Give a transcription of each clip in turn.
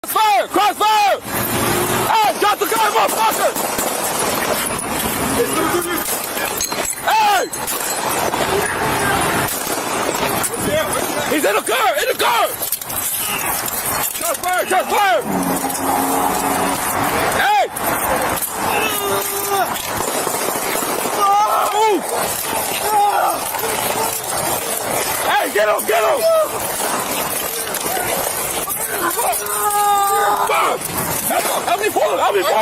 Fire! Crossfire! Hey, got the guy, motherfucker! Hey! He's in the car! In the car! Shot fire! Shot fire! Hey! Move! Hey, get him! Get him! Help me pull him! Help me pull him!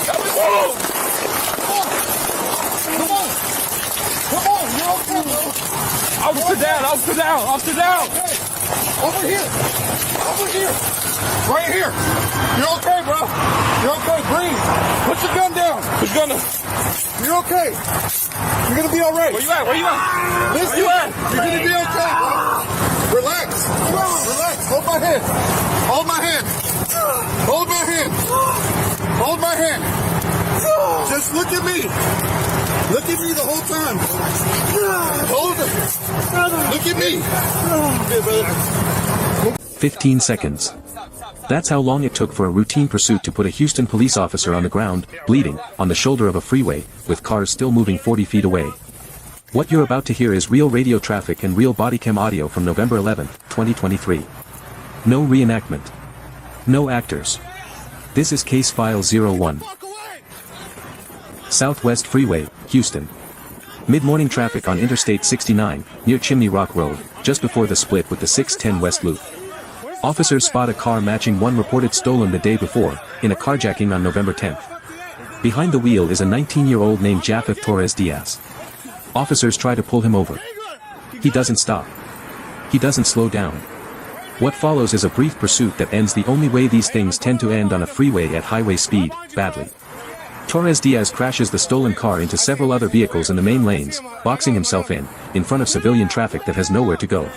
Help me pull him! Come on, you're okay, bro. Officer down! Officer down! Officer down! Hey, over here! Over here! Right here! You're okay, bro. You're okay. Breathe. Put your gun down. Put your gun down. You're okay. You're gonna be all right. Where you at? Where you at? Listen, Where you at? you're gonna be okay, bro. Relax. Relax. Hold my hand. Hold my hand. Hold my hand. Hold my hand. Just look at me. Look at me the whole time. Hold it. Look at me. 15 seconds. That's how long it took for a routine pursuit to put a Houston police officer on the ground, bleeding, on the shoulder of a freeway, with cars still moving 40 feet away. What you're about to hear is real radio traffic and real bodycam audio from November 11, 2023. No reenactment. No actors. This is Case File 01. Southwest Freeway, Houston. Mid-morning traffic on Interstate 69, near Chimney Rock Road, just before the split with the 610 West Loop. Officers spot a car matching one reported stolen the day before, in a carjacking on November 10th. Behind the wheel is a 19-year-old named Japheth Torres Diaz. Officers try to pull him over. He doesn't stop. He doesn't slow down. What follows is a brief pursuit that ends the only way these things tend to end on a freeway at highway speed, badly. Torres Diaz crashes the stolen car into several other vehicles in the main lanes, boxing himself in front of civilian traffic that has nowhere to go.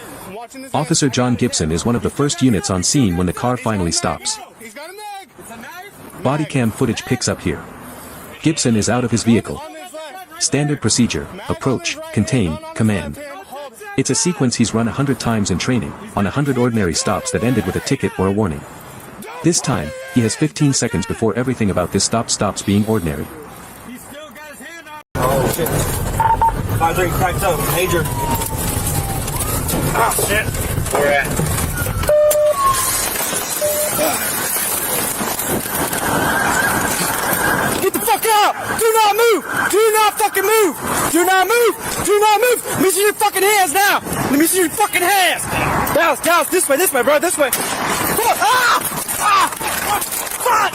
Officer John Gibson is one of the first units on scene when the car finally stops. Bodycam footage picks up here. Gibson is out of his vehicle. Standard procedure: approach, contain, command. It's a sequence he's run 100 times in training, on 100 ordinary stops that ended with a ticket or a warning. This time, he has 15 seconds before everything about this stop stops being ordinary. Oh shit. 5-3 cracked up. Major. Oh shit. Where at? Get the fuck out! Do not move! Do not fucking move! Do not move! Do not move! Let me see your fucking hands now! Let me see your fucking hands! Dallas, this way, bro, this way! Come on! Ah! Ah! Fuck!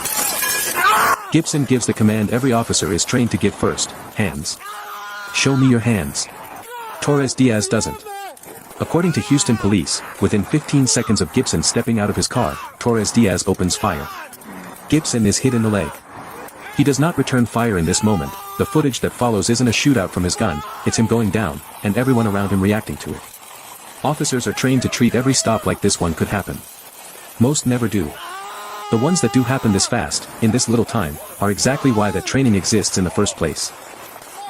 Ah! Gibson gives the command every officer is trained to give first: hands. Show me your hands. Torres Diaz doesn't. According to Houston police, within 15 seconds of Gibson stepping out of his car, Torres Diaz opens fire. Gibson is hit in the leg. He does not return fire in this moment. The footage that follows isn't a shootout from his gun, it's him going down, and everyone around him reacting to it. Officers are trained to treat every stop like this one could happen. Most never do. The ones that do happen this fast, in this little time, are exactly why that training exists in the first place.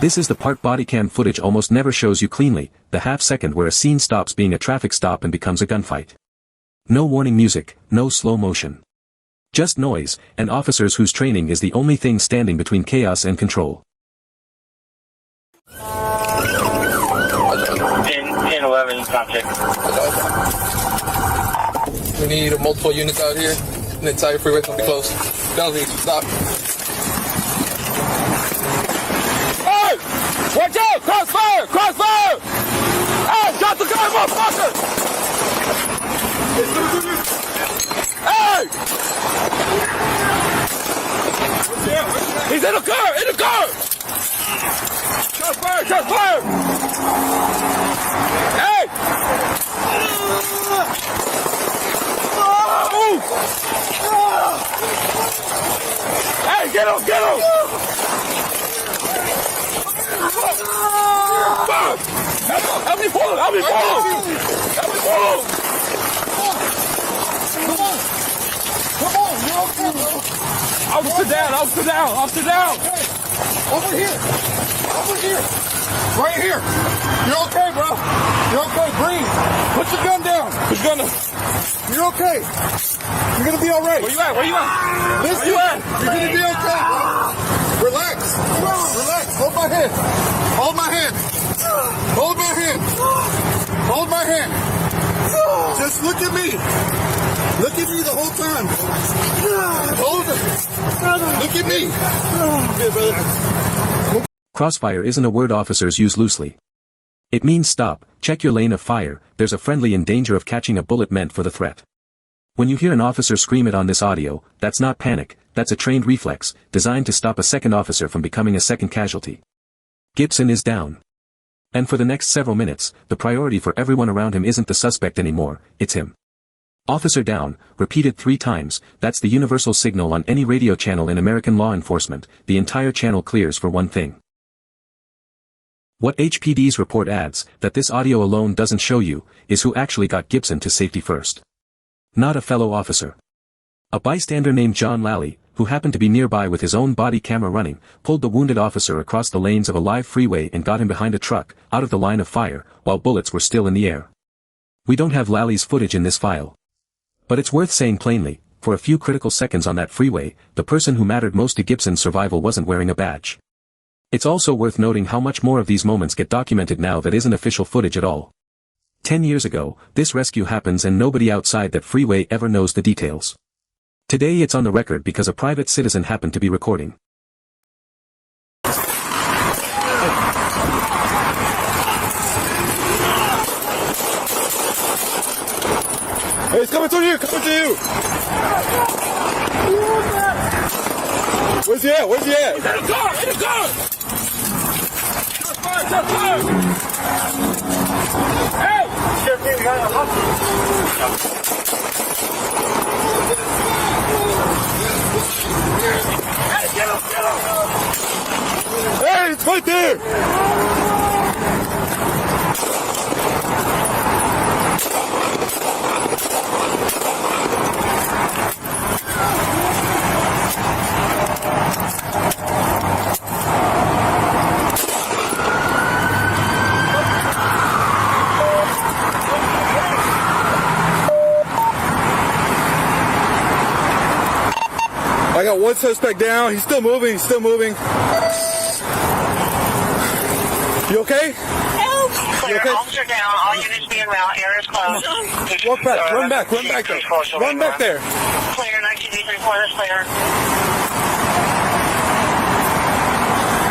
This is the part bodycam footage almost never shows you cleanly, the half second where a scene stops being a traffic stop and becomes a gunfight. No warning music, no slow motion. Just noise, and officers whose training is the only thing standing between chaos and control. 10-11, contact. We need multiple units out here. The entire freeway's gonna be closed. Don't stop. Hey! Watch out! Crossfire! Crossfire! Hey! Got the guy, motherfucker! Hey! He's in the car! In the car! Shot fire! Shot fire! Hey! Move! Hey, get him! Get him! Help me pull him! Help me pull him! Help me pull him! Come on, you're okay, bro. Officer down! Officer down! Officer down! Hey, over here! Over here! Right here! You're okay, bro. You're okay. Breathe. Put your gun down. Put your gun down. You're okay. You're gonna be all right. Where you at? Where you at? Listen, Where you at? you're gonna be okay. Relax. Relax. Hold my hand. Hold my hand. Hold my hand. Hold my hand. Just look at me. Look at me the whole time. Hold it. Look at me. Here, brother. Crossfire isn't a word officers use loosely. It means stop, check your lane of fire, there's a friendly in danger of catching a bullet meant for the threat. When you hear an officer scream it on this audio, that's not panic, that's a trained reflex, designed to stop a second officer from becoming a second casualty. Gibson is down. And for the next several minutes, the priority for everyone around him isn't the suspect anymore, it's him. Officer down, repeated 3 times, that's the universal signal on any radio channel in American law enforcement, the entire channel clears for one thing. What HPD's report adds, that this audio alone doesn't show you, is who actually got Gibson to safety first. Not a fellow officer. A bystander named John Lally, who happened to be nearby with his own body camera running, pulled the wounded officer across the lanes of a live freeway and got him behind a truck, out of the line of fire, while bullets were still in the air. We don't have Lally's footage in this file. But it's worth saying plainly, for a few critical seconds on that freeway, the person who mattered most to Gibson's survival wasn't wearing a badge. It's also worth noting how much more of these moments get documented now that isn't official footage at all. 10 years ago, this rescue happens and nobody outside that freeway ever knows the details. Today it's on the record because a private citizen happened to be recording. Hey, it's coming to you, coming to you! Where's he at? Where's he at? He's in the car! In the car! Hey! Hey, it's right there! I got one suspect down. He's still moving. He's still moving. You okay? Help! Clear. Okay? Officer down. All units be en route. Area's closed. Walk back. Run back. Run back there. Run back there. Clear. 1934 is clear.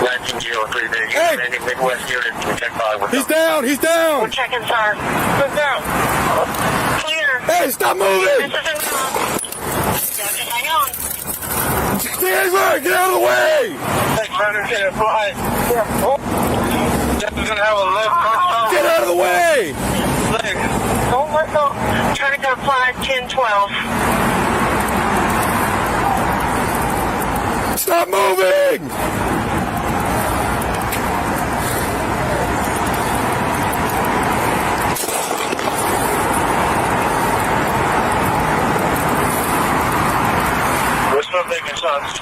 1903 big. Hey! Midwest unit. Check 5. He's down. He's down. We're checking, sir. He's down. Clear. Hey, stop moving. This is en route. Just hang on. Stand right. Get out of the way. Take runner to the fly. Just gonna have a left cross. Get out of the way. Don't let go. Try to go fly 1012. Stop moving. We're still taking shots.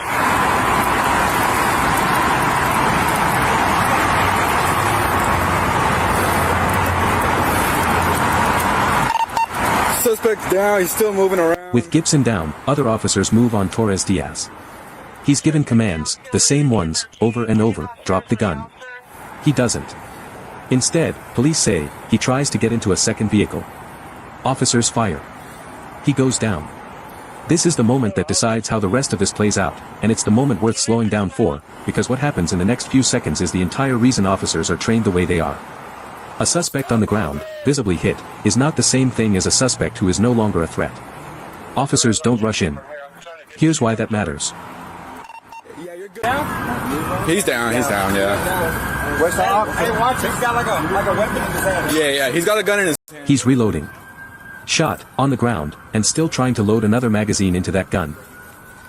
Suspect's down. He's still moving around. With Gibson down, other officers move on Torres Diaz. He's given commands, the same ones, over and over, drop the gun. He doesn't. Instead, police say, he tries to get into a second vehicle. Officers fire. He goes down. This is the moment that decides how the rest of this plays out, and it's the moment worth slowing down for, because what happens in the next few seconds is the entire reason officers are trained the way they are. A suspect on the ground, visibly hit, is not the same thing as a suspect who is no longer a threat. Officers don't rush in. Here's why that matters. He's down. He's down. Yeah. Where's the officer? Hey, watch it. He's got like a weapon in his hand. Yeah. He's got a gun in his. He's reloading. Shot, on the ground, and still trying to load another magazine into that gun.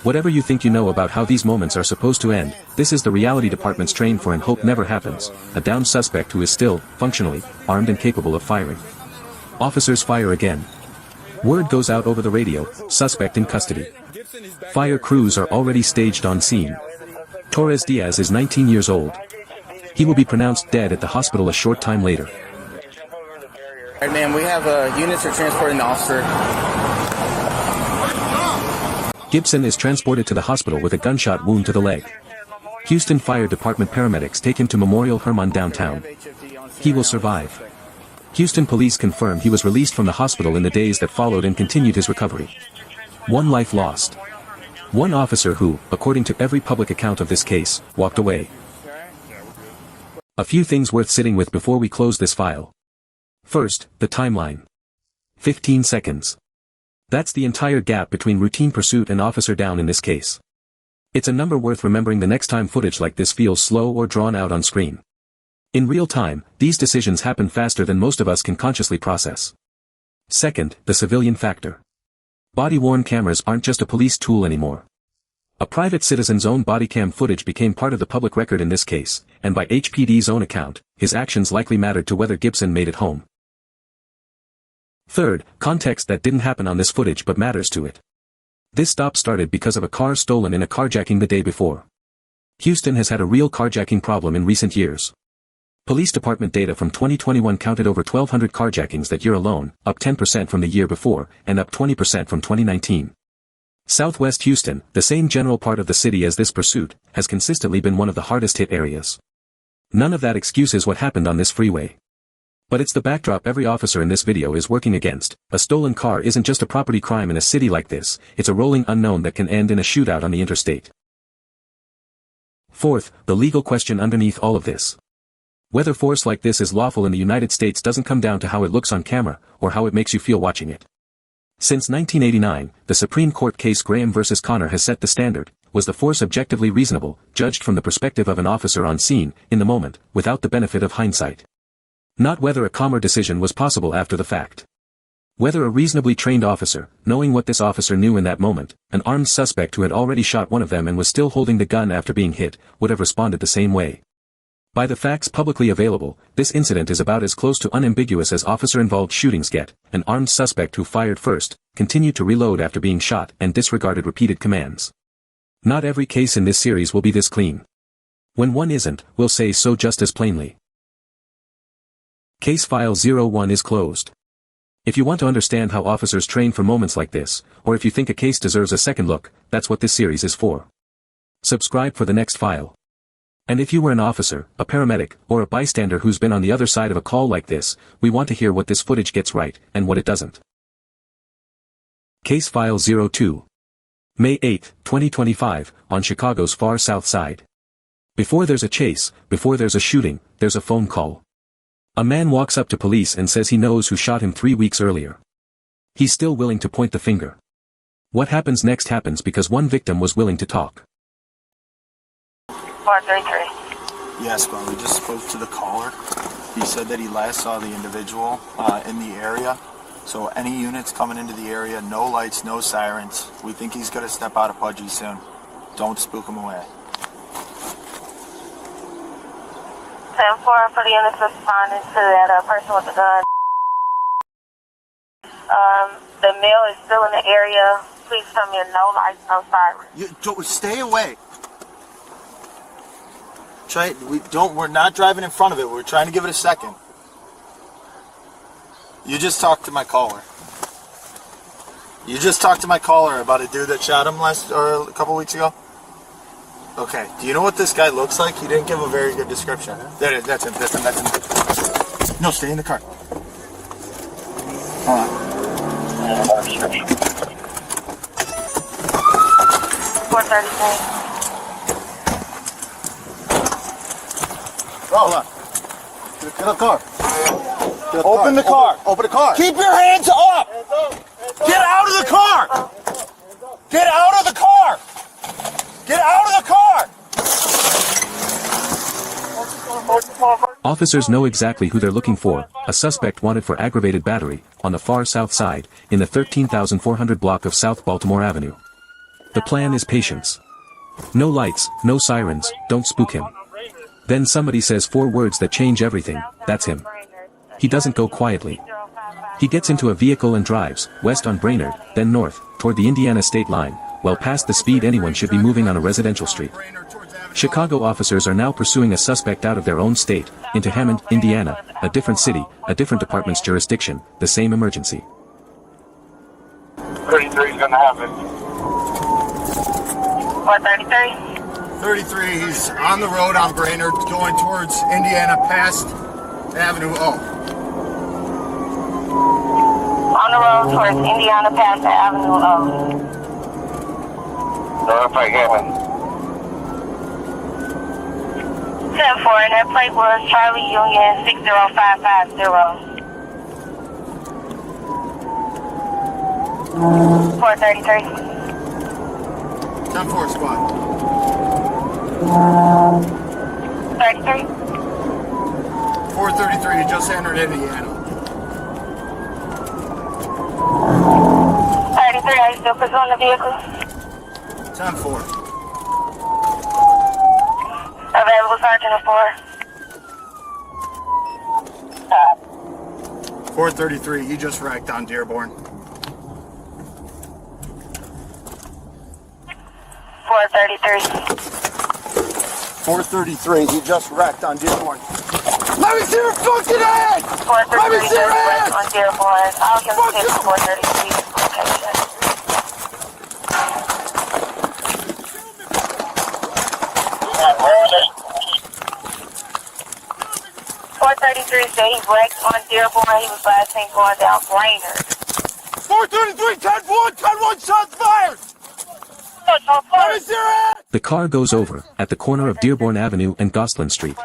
Whatever you think you know about how these moments are supposed to end, this is the reality department's trained for and hope never happens, a downed suspect who is still, functionally, armed and capable of firing. Officers fire again. Word goes out over the radio, suspect in custody. Fire crews are already staged on scene. Torres Diaz is 19 years old. He will be pronounced dead at the hospital a short time later. All right, man, we have units are transporting the officer. Gibson is transported to the hospital with a gunshot wound to the leg. Houston Fire Department paramedics take him to Memorial Hermann downtown. He will survive. Houston police confirm he was released from the hospital in the days that followed and continued his recovery. One life lost. One officer who, according to every public account of this case, walked away. A few things worth sitting with before we close this file. First, the timeline. 15 seconds. That's the entire gap between routine pursuit and officer down in this case. It's a number worth remembering the next time footage like this feels slow or drawn out on screen. In real time, these decisions happen faster than most of us can consciously process. Second, the civilian factor. Body-worn cameras aren't just a police tool anymore. A private citizen's own bodycam footage became part of the public record in this case, and by HPD's own account, his actions likely mattered to whether Gibson made it home. Third, context that didn't happen on this footage but matters to it. This stop started because of a car stolen in a carjacking the day before. Houston has had a real carjacking problem in recent years. Police department data from 2021 counted over 1,200 carjackings that year alone, up 10% from the year before, and up 20% from 2019. Southwest Houston, the same general part of the city as this pursuit, has consistently been one of the hardest hit areas. None of that excuses what happened on this freeway. But it's the backdrop every officer in this video is working against. A stolen car isn't just a property crime in a city like this, it's a rolling unknown that can end in a shootout on the interstate. Fourth, the legal question underneath all of this. Whether force like this is lawful in the United States doesn't come down to how it looks on camera, or how it makes you feel watching it. Since 1989, the Supreme Court case Graham v. Connor has set the standard. Was the force objectively reasonable, judged from the perspective of an officer on scene, in the moment, without the benefit of hindsight? Not whether a calmer decision was possible after the fact. Whether a reasonably trained officer, knowing what this officer knew in that moment, an armed suspect who had already shot one of them and was still holding the gun after being hit, would have responded the same way. By the facts publicly available, this incident is about as close to unambiguous as officer-involved shootings get. An armed suspect who fired first, continued to reload after being shot and disregarded repeated commands. Not every case in this series will be this clean. When one isn't, we'll say so just as plainly. Case File 01 is closed. If you want to understand how officers train for moments like this, or if you think a case deserves a second look, that's what this series is for. Subscribe for the next file. And if you were an officer, a paramedic, or a bystander who's been on the other side of a call like this, we want to hear what this footage gets right, and what it doesn't. Case File 02. May 8, 2025, on Chicago's far south side. Before there's a chase, before there's a shooting, there's a phone call. A man walks up to police and says he knows who shot him 3 weeks earlier. He's still willing to point the finger. What happens next happens because one victim was willing to talk. 433. Yes, but we just spoke to the caller. He said that he last saw the individual in the area. So any units coming into the area, no lights, no sirens. We think he's going to step out of Pudgy soon. Don't spook him away. 10-4 for the units responding to that person with the gun. The male is still in the area. Please come in, no lights, no sirens. Stay away. We're not driving in front of it. We're trying to give it a second. You just talked to my caller. You just talked to my caller about a dude that shot him a couple weeks ago? Okay. Do you know what this guy looks like? He didn't give a very good description. There it is. That's him. No, stay in the car. Hold on. 433. Hold on. Get the car. Open the car. Open the car. Keep your hands up. Get out of the car. Get out of the car. Get out of the car. Officers know exactly who they're looking for, a suspect wanted for aggravated battery, on the far south side, in the 13,400 block of South Baltimore Avenue. The plan is patience. No lights, no sirens, don't spook him. Then somebody says 4 words that change everything. That's him. He doesn't go quietly. He gets into a vehicle and drives, west on Brainerd, then north, toward the Indiana state line, well past the speed anyone should be moving on a residential street. Chicago officers are now pursuing a suspect out of their own state, into Hammond, Indiana, a different city, a different department's jurisdiction, the same emergency. 33 is gonna happen. 433. 33, he's on the road on Brainerd going towards Indiana past Avenue O. On the road towards Indiana past the Avenue O. Notify Hammond. 10-4, and that plate was Charlie Union 60550. 433. 10-4 squad. 33. 433, he just entered Indiana. 33, are you still pursuing the vehicle? 10-4. Available Sergeant of 4. 433, he just wrecked on Dearborn. 433. 433, he just wrecked on Dearborn. Let me see your fucking head! 433 just wrecked on Dearborn. I'll give him 433 location. 433 said he wrecked on Dearborn. He was last seen going down Brainerd. 433, 10-1, shots fired! Let me see your head! The car goes over at the corner of Dearborn Avenue and Gosselin Street.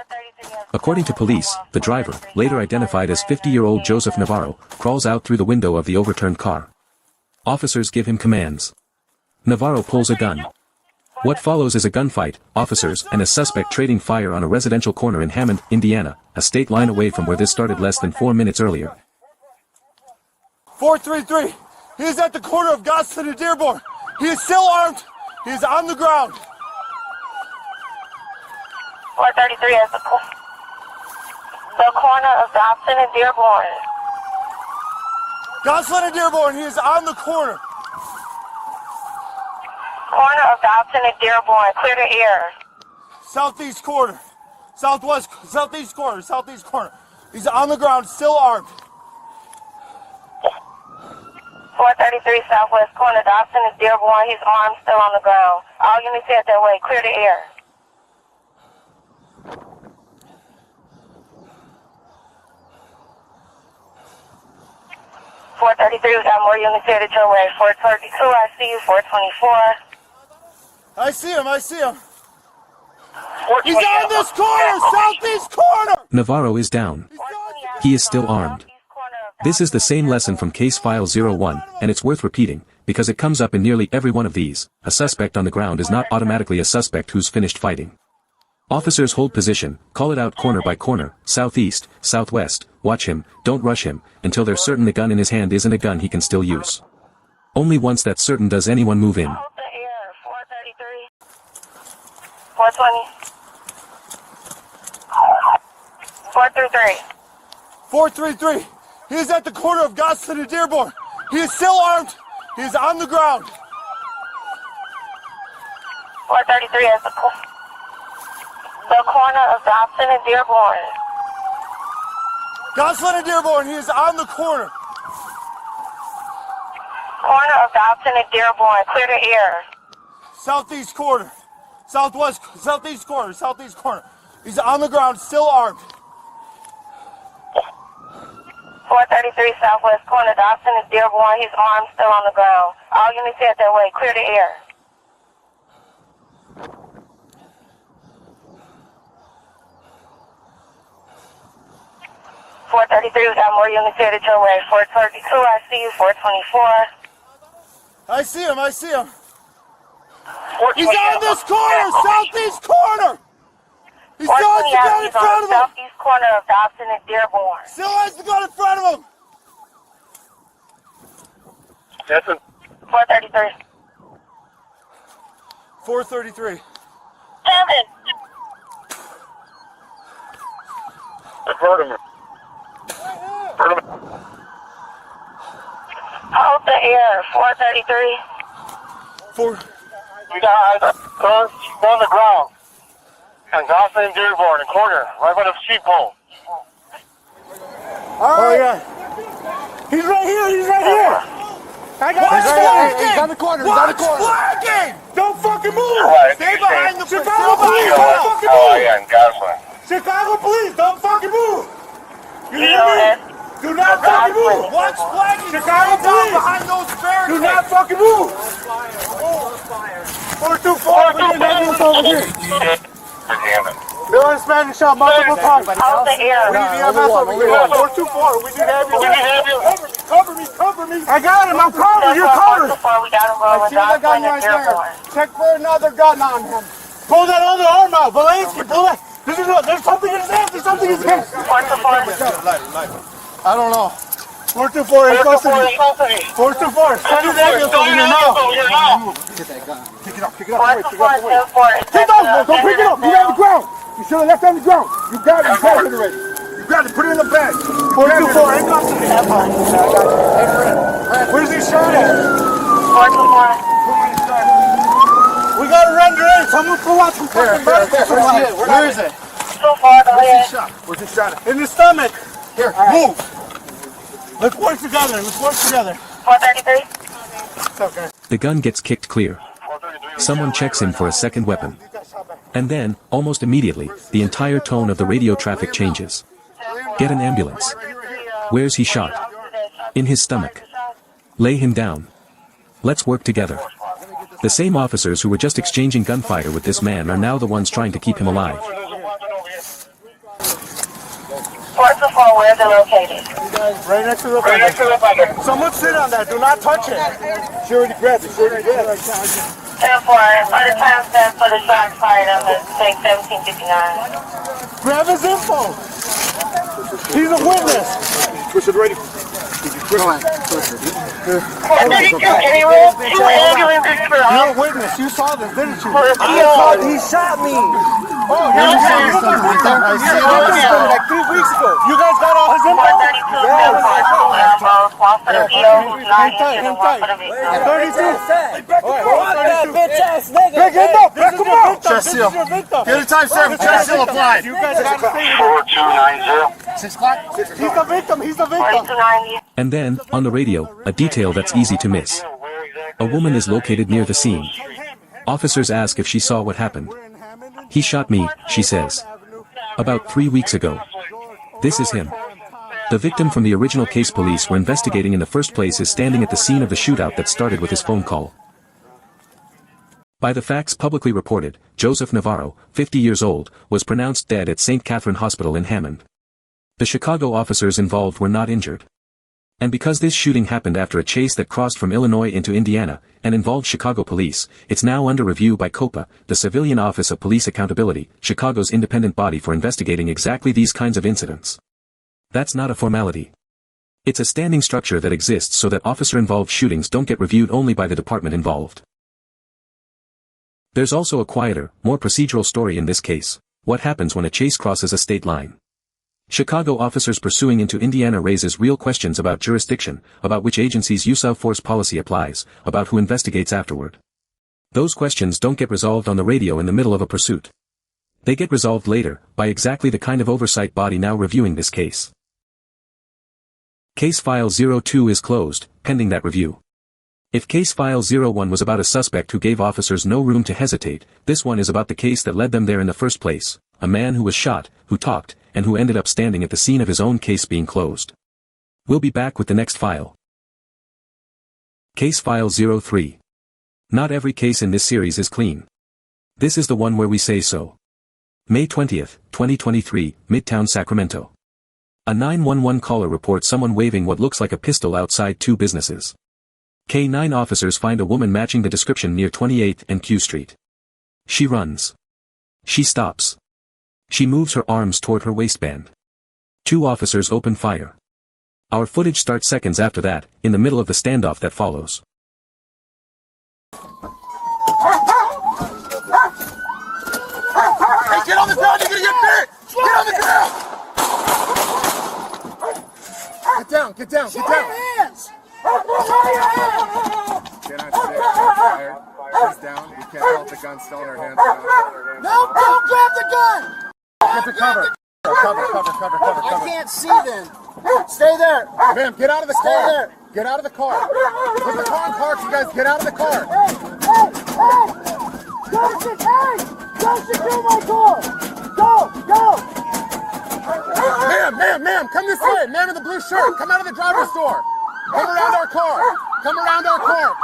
According to police, the driver, later identified as 50-year-old Joseph Navarro, crawls out through the window of the overturned car. Officers give him commands. Navarro pulls a gun. What follows is a gunfight, officers and a suspect trading fire on a residential corner in Hammond, Indiana, a state line away from where this started less than 4 minutes earlier. 433, he is at the corner of Gosselin and Dearborn. He is still armed. He is on the ground. 433 at the corner of Dobson and Dearborn. Gosselin and Dearborn, he is on the corner. Corner of Dobson and Dearborn, clear the air. Southeast corner. Southeast corner. He's on the ground, still armed. 433 Southwest corner, Dobson and Dearborn, his arms still on the ground. All units head that way, clear the air. 433, we got more units headed your way. 432, I see you. 424. I see him. He's on this corner, southeast corner! Navarro is down. He is still armed. This is the same lesson from Case File 01, and it's worth repeating, because it comes up in nearly every one of these. A suspect on the ground is not automatically a suspect who's finished fighting. Officers hold position, call it out corner by corner, southeast, southwest, watch him, don't rush him, until they're certain the gun in his hand isn't a gun he can still use. Only once that's certain does anyone move in. 433. 420. 433. 433. He is at the corner of Gosselin and Dearborn. He is still armed. He is on the ground. 433 at the corner of Dobson and Dearborn. Gosselin and Dearborn, he is on the corner. Corner of Dobson and Dearborn, clear the air. Southeast corner. Southeast corner. He's on the ground, still armed. 433 Southwest corner, Dobson and Dearborn, his arms still on the ground. All units head that way, clear the air. 433, we got more units headed your way. 432, I see you. 424. I see him. He's on this corner, southeast corner! He still has the gun in front of him! Southeast corner of Dobson and Dearborn. Still has the gun in front of him! Yes, sir. 433. 433. Hammond. Vertimer. Hold the air. 433. We got guns on the ground. And Dawson and Dearborn in corner, right by the sheep pole. Oh, yeah. He's right here. I got him. He's on the corner. Flagging! Don't fucking move! police, don't fucking Oh, move! yeah, in Gosling. Chicago police, don't fucking move! You hear me? Do not fucking move! Watch flag. Chicago police! Behind those barricades. Do not fucking move! 424, we need an ambulance over here. Bill and Spanish shot multiple times. How's the air? We need the ambulance over here. 424, we need ambulance. Cover me. I got him, I'm covered, you're covered. We got him rolling. See the gun right there. Check for another gun on him. Pull that other arm out, Valansky, pull that. There's something in his hand, there's something in his hand. I don't know. 424 in custody. 424, send his ambulance over here now. Pick it up. Take it off, Take don't pick it up, leave it on the ground. You should have left it on the ground. You got it, already. You got it, put it in the bag. 424 in custody. Where's he shot at? 424. We gotta render in. Someone pull out some fucking medical. Where is it? So far, go ahead. Where's he shot at? In the stomach. Here, move. Let's work together. 433. Okay. The gun gets kicked clear. Someone checks him for a second weapon. And then, almost immediately, the entire tone of the radio traffic changes. Get an ambulance. Where's he shot? In his stomach. Lay him down. Let's work together. The same officers who were just exchanging gunfire with this man are now the ones trying to keep him alive. 424, where they're located. Right next to the bucket. Someone sit on that. Do not touch it. She already grabbed it. 10-4, by the time stamp for the shots fired on the take 1759. Grab his info. He's a witness. Push it ready. Any room? Two ambulances for us. You're a witness. You saw this, didn't you? He shot me. Oh, you saw something right there? I see it like 3 weeks ago. You guys got all his info? 432, 32. Big end up. Back him up. Chest seal. Get a time serve. Chest seal applied. You guys got to stay with 4290. 6 o'clock. He's the victim. 4290. And then, on the radio, a detail that's easy to miss. A woman is located near the scene. Officers ask if she saw what happened. He shot me, she says. About 3 weeks ago. This is him. The victim from the original case police were investigating in the first place is standing at the scene of the shootout that started with his phone call. By the facts publicly reported, Joseph Navarro, 50 years old, was pronounced dead at St. Catherine Hospital in Hammond. The Chicago officers involved were not injured. And because this shooting happened after a chase that crossed from Illinois into Indiana, and involved Chicago police, it's now under review by COPA, the Civilian Office of Police Accountability, Chicago's independent body for investigating exactly these kinds of incidents. That's not a formality. It's a standing structure that exists so that officer-involved shootings don't get reviewed only by the department involved. There's also a quieter, more procedural story in this case. What happens when a chase crosses a state line? Chicago officers pursuing into Indiana raises real questions about jurisdiction, about which agency's use of force policy applies, about who investigates afterward. Those questions don't get resolved on the radio in the middle of a pursuit. They get resolved later, by exactly the kind of oversight body now reviewing this case. Case File 02 is closed, pending that review. If Case File 01 was about a suspect who gave officers no room to hesitate, this one is about the case that led them there in the first place, a man who was shot, who talked, and who ended up standing at the scene of his own case being closed. We'll be back with the next file. Case File 03. Not every case in this series is clean. This is the one where we say so. May 20th, 2023, Midtown Sacramento. A 911 caller reports someone waving what looks like a pistol outside two businesses. K-9 officers find a woman matching the description near 28th and Q Street. She runs. She stops. She moves her arms toward her waistband. 2 officers open fire. Our footage starts seconds after that, in the middle of the standoff that follows. Hey, get on the ground, you're gonna get bit! Get on the ground! Get down, get down, get down! Hands! Get on stick, fired. She's down, we can't hold the gun still in her hands. No, don't grab the gun! Get the cover. Cover. I can't see then. Stay there. Ma'am, get out of the Stay car. there. Get out of the car. Put the car in park, you guys get out of the car. Hey! Don't secure my car! Go! Ma'am, come this way! Man in the blue shirt, come out of the driver's door! Come around our car! Come around our car!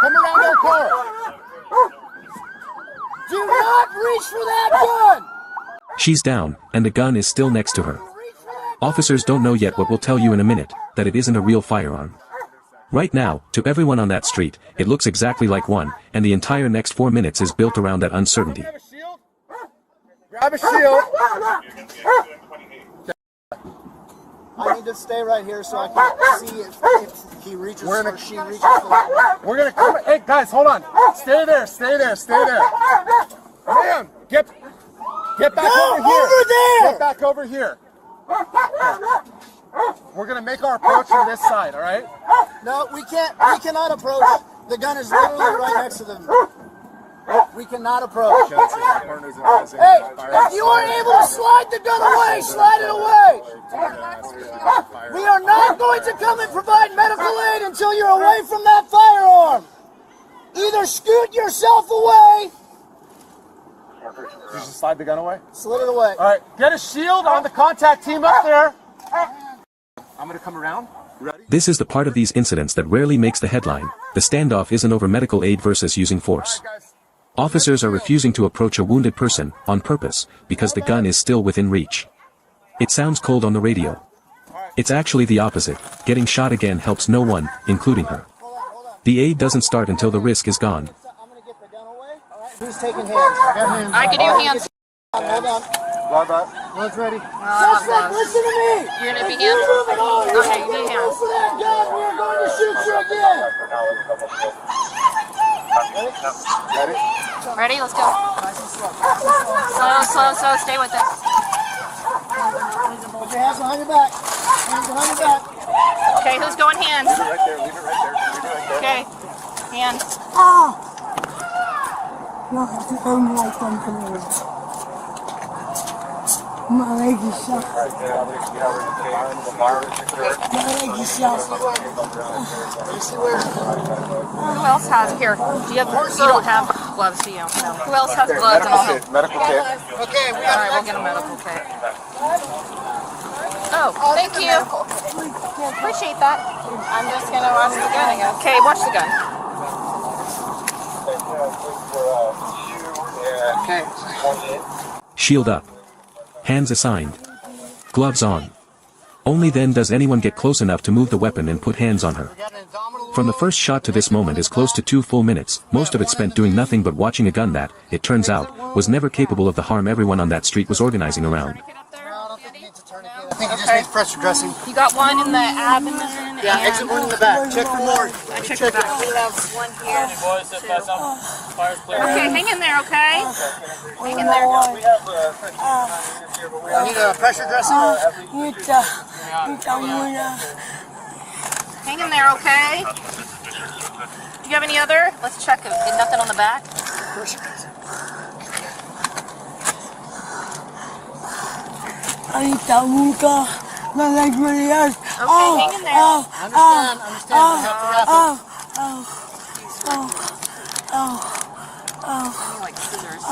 Do not reach for that gun! She's down, and the gun is still next to her. Officers don't know yet what we'll tell you in a minute, that it isn't a real firearm. Right now, to everyone on that street, it looks exactly like one, and the entire next 4 minutes is built around that uncertainty. Grab a shield! I need to stay right here so I can see if he reaches or she reaches for We're gonna come. Hey guys, hold on. Stay there. Ma'am, get back over here. Get back over here. We're gonna make our approach from this side, all right? No, we can't. We cannot approach. The gun is literally right next to them. We cannot approach. Hey, if you are able to slide the gun away, slide it away. We are not going to come and provide medical aid until you're away from that firearm. Either scoot yourself away. Did you slide the gun away? Slid it away. All right, get a shield on the contact team up there. I'm going to come around. Ready? This is the part of these incidents that rarely makes the headline. The standoff isn't over medical aid versus using force. Officers are refusing to approach a wounded person, on purpose, because the gun is still within reach. It sounds cold on the radio. It's actually the opposite. Getting shot again helps no one, including her. The aid doesn't start until the risk is gone. I'm going to get the gun away. All right, who's taking hands? I got hands. I can do hands. Hold on. One's ready. Suspect, listen to me. You're going to be If you hands? move at all, you're Okay, you going need to hands. for that gun. We are going to shoot you again. Ready? Let's go. Slow. Stay with it. Put your hands behind your back. Hands behind your back. Okay, who's going hands? Leave it right there. Okay, hands. No, I don't like them to me. My leg is shot. My leg is shot. Who else has here? You don't have gloves, do you? No. Who else has gloves? Medical kit. Okay, all right, we'll get a medical kit. Oh, thank you. Appreciate that. I'm just gonna watch the gun, I guess. Okay, watch the gun. Okay. Shield up. Hands assigned. Gloves on. Only then does anyone get close enough to move the weapon and put hands on her. From the first shot to this moment is close to 2 full minutes, most of it spent doing nothing but watching a gun that, it turns out, was never capable of the harm everyone on that street was organizing around. I think it just needs pressure dressing. You got one in the abdomen. Yeah, exit one in the back. Check for more. I checked the back. We have one here. Okay, hang in there, okay? Hang in there. I need a pressure dressing. Hang in there, okay? Do you have any other? Let's check it. Nothing on the back? My leg really hurts. Okay, hang in there. Understand. I have to wrap it. Like scissors.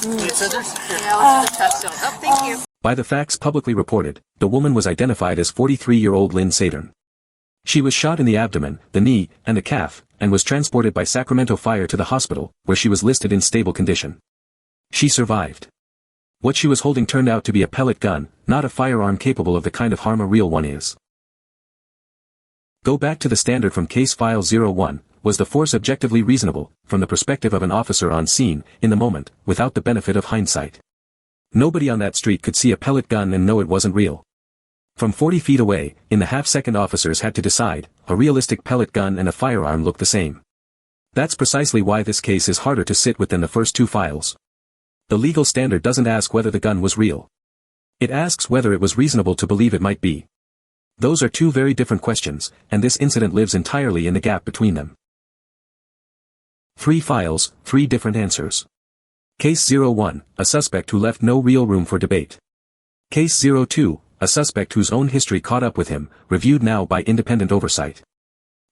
Need scissors? Yeah, let's do the touchstone. Oh, thank you. By the facts publicly reported, the woman was identified as 43-year-old Lynn Sadern. She was shot in the abdomen, the knee, and the calf, and was transported by Sacramento Fire to the hospital, where she was listed in stable condition. She survived. What she was holding turned out to be a pellet gun, not a firearm capable of the kind of harm a real one is. Go back to the standard from Case File 01, was the force objectively reasonable, from the perspective of an officer on scene, in the moment, without the benefit of hindsight. Nobody on that street could see a pellet gun and know it wasn't real. From 40 feet away, in the half-second officers had to decide, a realistic pellet gun and a firearm look the same. That's precisely why this case is harder to sit with than the first 2 files. The legal standard doesn't ask whether the gun was real. It asks whether it was reasonable to believe it might be. Those are 2 very different questions, and this incident lives entirely in the gap between them. 3 files, 3 different answers. Case 01, a suspect who left no real room for debate. Case 02, a suspect whose own history caught up with him, reviewed now by independent oversight.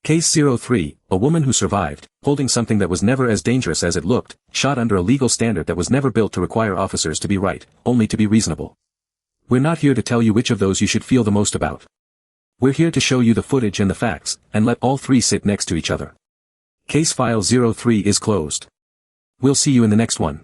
Case 03, a woman who survived, holding something that was never as dangerous as it looked, shot under a legal standard that was never built to require officers to be right, only to be reasonable. We're not here to tell you which of those you should feel the most about. We're here to show you the footage and the facts, and let all three sit next to each other. Case file 03 is closed. We'll see you in the next one.